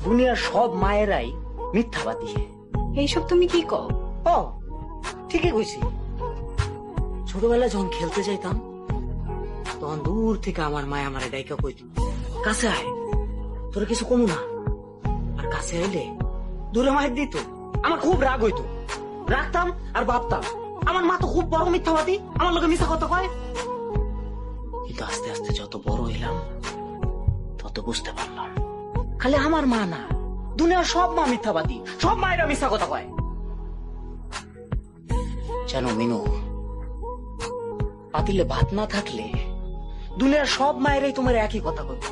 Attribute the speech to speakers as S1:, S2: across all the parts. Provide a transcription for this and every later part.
S1: দুনিয়ার সব মায়েরাই মিথ্যাবাদী।
S2: এইসব তুমি কি কও?
S1: ও ঠিকই কইছি। ছোটবেলায় যখন খেলতে যাইতাম তখন দূর থেকে আমার মায় আমারে ডাইকা কইত, কাছে আয়, তোরা কিছু কমু না। আর কাছে আইলে দূরে মায়ের দিত, আমার খুব রাগ হইতো। রাখতাম আর ভাবতাম আমার মা তো খুব বড় মিথ্যাবাদী, আমার লোকে মিথ্যা কথা কয়। কিন্তু আস্তে আস্তে যত বড় হইলাম তত বুঝতে পারলাম খালি আমার মা না, দুনিয়ার সব মা মিথ্যাবাদী, সব মায়েরা মিথ্যা কথা কয়। জানো মিনু, পাতিলে ভাত না থাকলে দুনিয়ার সব মায়েরাই তোমার একই কথা বলবে,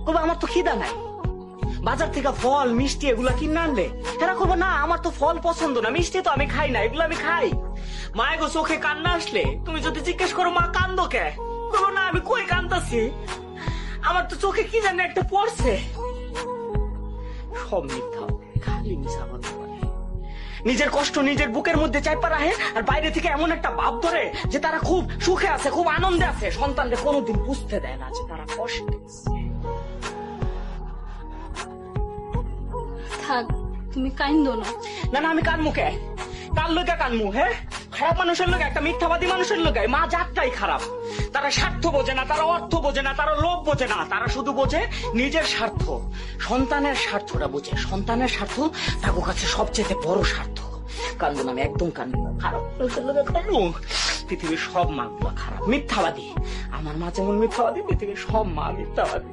S1: বলবে আমার তো খিদা নাই। বাজার থেকে ফল মিষ্টি এগুলা কিনে আনলে এরা করবো না আমার তো ফল পছন্দ না, মিষ্টি তো আমি খাই না, এগুলো আমি খাই। মায়ের গো চোখে কান্না আসলে তুমি যদি জিজ্ঞেস করো মা কান্দো কে, বলবো না আমি কই কান্দাছি, আমার তো চোখে কি জানি একটা পড়ছে। সব মিথ্যা, খালি মিশা কথা বলে। নিজের কষ্ট নিজের বুকের মধ্যে চাইপা রাখে আর বাইরে থেকে এমন একটা ভাব ধরে যে তারা খুব সুখে আছে, খুব আনন্দে আছে, সন্তানদের কোনোদিন বুঝতে দেয় না যে তারা কষ্টে আছে।
S2: থাক, তুমি কাইন্দো না।
S1: না না আমি কানমু কে, কার লোকে কানমু? হ্যাঁ, খারাপ মানুষের লোক, একটা মিথ্যাবাদী মানুষের লোক মা জাতটাই খারাপ। তারা স্বার্থ বোঝে না, তারা অর্থ বোঝে না, তারা লোভ বোঝে না, তারা শুধু বোঝে নিজের স্বার্থ, সন্তানের স্বার্থটা বোঝে। সন্তানের স্বার্থ তার কাছে সবচেয়ে বড় স্বার্থ। কান্দু না, আমি একদম কান্দু না, খারাপ মানুষের লোকে কান্দু। পৃথিবীর সব মা গুলা খারাপ, মিথ্যাবাদী। আমার মা যেমন মিথ্যাবাদী, পৃথিবীর সব মা মিথ্যাবাদী।